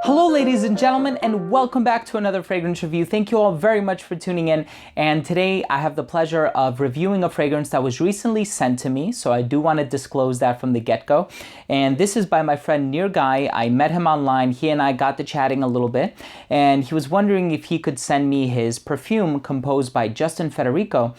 Hello ladies and gentlemen, and welcome back to another fragrance review. Thank you all very much for tuning in, and today I have the pleasure of reviewing a fragrance that was recently sent to me, so I do want to disclose that from the get-go. And this is by my friend Near Guy. I met him online. He and I got to chatting a little bit, and he was wondering if he could send me his perfume composed by Justin Federico.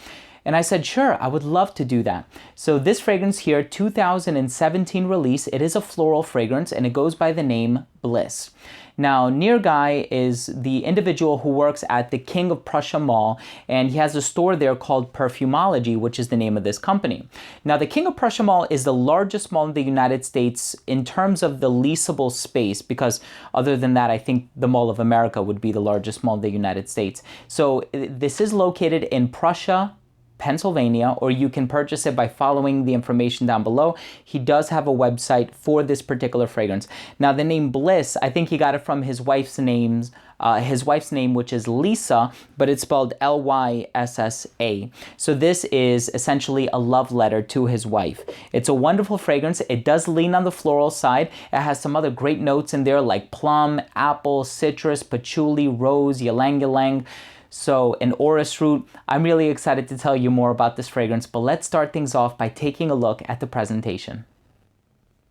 And I said, sure, I would love to do that. So this fragrance here, 2017 release, it is a floral fragrance and it goes by the name Blyss. Now, Near Guy is the individual who works at the King of Prussia Mall, and he has a store there called Perfumology, which is the name of this company. Now, the King of Prussia Mall is the largest mall in the United States in terms of the leasable space, because other than that, I think the Mall of America would be the largest mall in the United States. So this is located in Prussia, Pennsylvania, or you can purchase it by following the information down below. He does have a website for this particular fragrance. Now, the name Blyss, I think he got it from his wife's name, which is Lisa, but it's spelled L-Y-S-S-A. So this is essentially a love letter to his wife. It's a wonderful fragrance. It does lean on the floral side. It has some other great notes in there like plum, apple, citrus, patchouli, rose, ylang ylang. So an orris root. I'm really excited to tell you more about this fragrance, but let's start things off by taking a look at the presentation.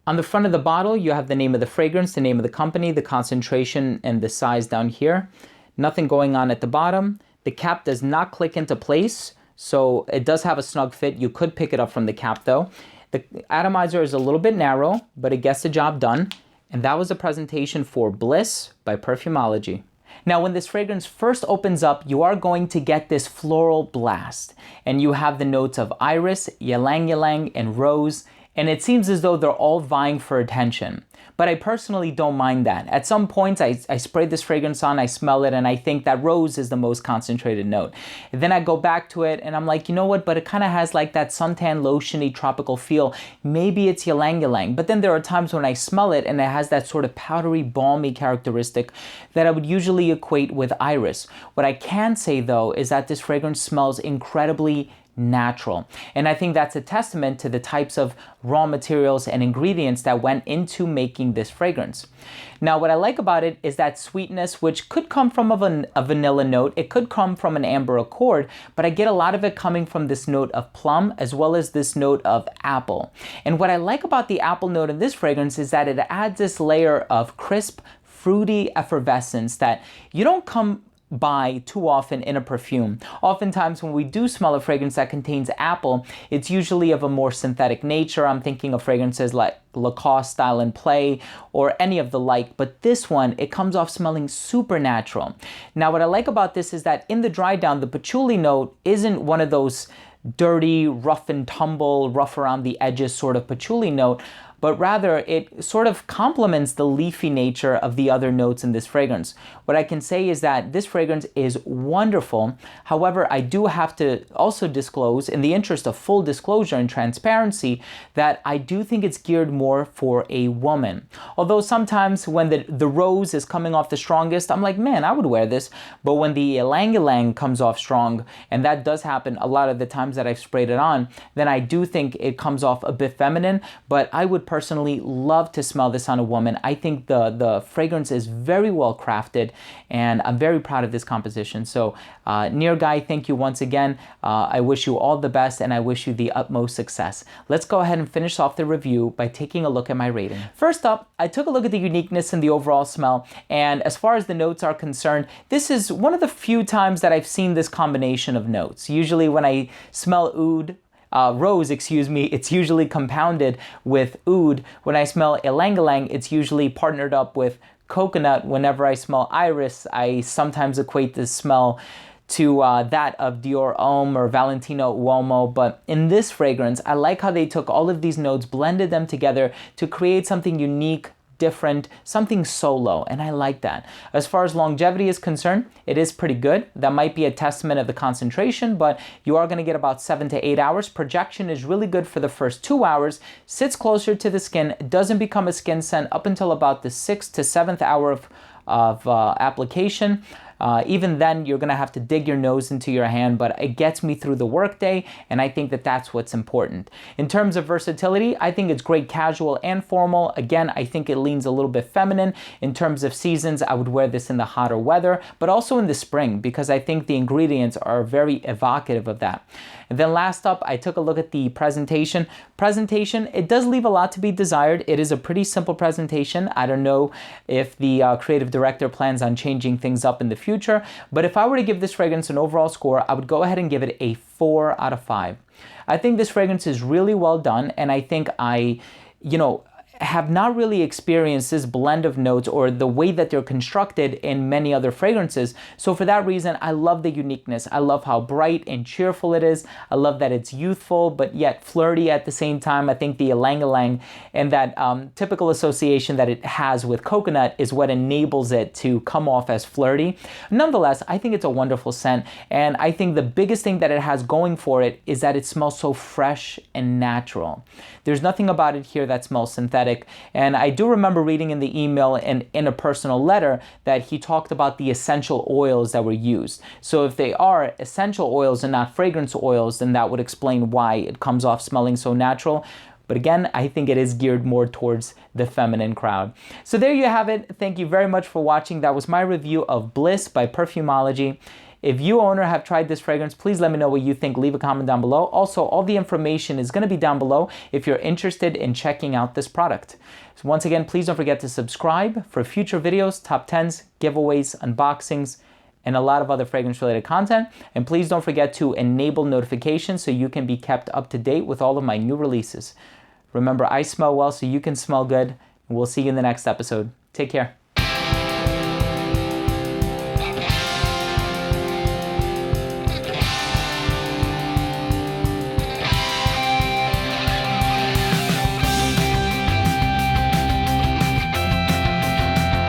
On the front of the bottle, you have the name of the fragrance, the name of the company, the concentration, and the size down here. Nothing going on at the bottom. The cap does not click into place, so it does have a snug fit. You could pick it up from the cap though. The atomizer is a little bit narrow, but it gets the job done. And that was a presentation for Blyss by Perfumology. Now, when this fragrance first opens up, you are going to get this floral blast, and you have the notes of iris, ylang ylang, and rose, and it seems as though they're all vying for attention. But I personally don't mind that. At some points, I spray this fragrance on, I smell it, and I think that rose is the most concentrated note. And then I go back to it, and I'm like, you know what, but it kind of has like that suntan lotion-y tropical feel. Maybe it's ylang ylang. But then there are times when I smell it, and it has that sort of powdery, balmy characteristic that I would usually equate with iris. What I can say, though, is that this fragrance smells incredibly natural. And I think that's a testament to the types of raw materials and ingredients that went into making this fragrance. Now, what I like about it is that sweetness, which could come from a vanilla note, it could come from an amber accord, but I get a lot of it coming from this note of plum as well as this note of apple. And what I like about the apple note in this fragrance is that it adds this layer of crisp, fruity effervescence that you don't come by too often in a perfume. Oftentimes when we do smell a fragrance that contains apple, it's usually of a more synthetic nature. I'm thinking of fragrances like Lacoste Style and Play or any of the like, but this one, it comes off smelling super natural. Now, what I like about this is that in the dry down, the patchouli note isn't one of those dirty, rough and tumble, rough around the edges sort of patchouli note, but rather it sort of complements the leafy nature of the other notes in this fragrance. What I can say is that this fragrance is wonderful. However, I do have to also disclose, in the interest of full disclosure and transparency, that I do think it's geared more for a woman. Although sometimes when the rose is coming off the strongest, I'm like, man, I would wear this. But when the ylang ylang comes off strong, and that does happen a lot of the times that I've sprayed it on, then I do think it comes off a bit feminine, but I would personally love to smell this on a woman. I think the fragrance is very well crafted, and I'm very proud of this composition. So Near Guy, thank you once again. I wish you all the best, and I wish you the utmost success. Let's go ahead and finish off the review by taking a look at my rating. First up, I took a look at the uniqueness and the overall smell, and as far as the notes are concerned, this is one of the few times that I've seen this combination of notes. Usually when I smell rose, it's usually compounded with oud. When I smell ylang ylang, it's usually partnered up with coconut. Whenever I smell iris, I sometimes equate this smell to that of Dior Homme or Valentino Uomo. But in this fragrance, I like how they took all of these notes, blended them together to create something unique, different, something solo, and I like that. As far as longevity is concerned, it is pretty good. That might be a testament of the concentration, but you are going to get about 7 to 8 hours. Projection is really good for the first 2 hours, sits closer to the skin, doesn't become a skin scent up until about the 6th to 7th hour of application. Even then, you're gonna have to dig your nose into your hand, but it gets me through the workday, and I think that that's what's important. In terms of versatility, I think it's great casual and formal. Again, I think it leans a little bit feminine. In terms of seasons, I would wear this in the hotter weather, but also in the spring, because I think the ingredients are very evocative of that. And then last up, I took a look at the presentation. It does leave a lot to be desired. It is a pretty simple presentation. I don't know if the creative director plans on changing things up in the future, but if I were to give this fragrance an overall score, I would go ahead and give it a 4 out of 5. I think this fragrance is really well done, and I think have not really experienced this blend of notes or the way that they're constructed in many other fragrances. So for that reason, I love the uniqueness. I love how bright and cheerful it is. I love that it's youthful, but yet flirty at the same time. I think the ylang-ylang and that typical association that it has with coconut is what enables it to come off as flirty. Nonetheless, I think it's a wonderful scent. And I think the biggest thing that it has going for it is that it smells so fresh and natural. There's nothing about it here that smells synthetic. And I do remember reading in the email and in a personal letter that he talked about the essential oils that were used. So if they are essential oils and not fragrance oils, then that would explain why it comes off smelling so natural. But again, I think it is geared more towards the feminine crowd. So there you have it. Thank you very much for watching. That was my review of Blyss by Perfumology. If you, owner, have tried this fragrance, please let me know what you think. Leave a comment down below. Also, all the information is going to be down below if you're interested in checking out this product. So once again, please don't forget to subscribe for future videos, top 10s, giveaways, unboxings, and a lot of other fragrance-related content. And please don't forget to enable notifications so you can be kept up to date with all of my new releases. Remember, I smell well so you can smell good. And we'll see you in the next episode. Take care.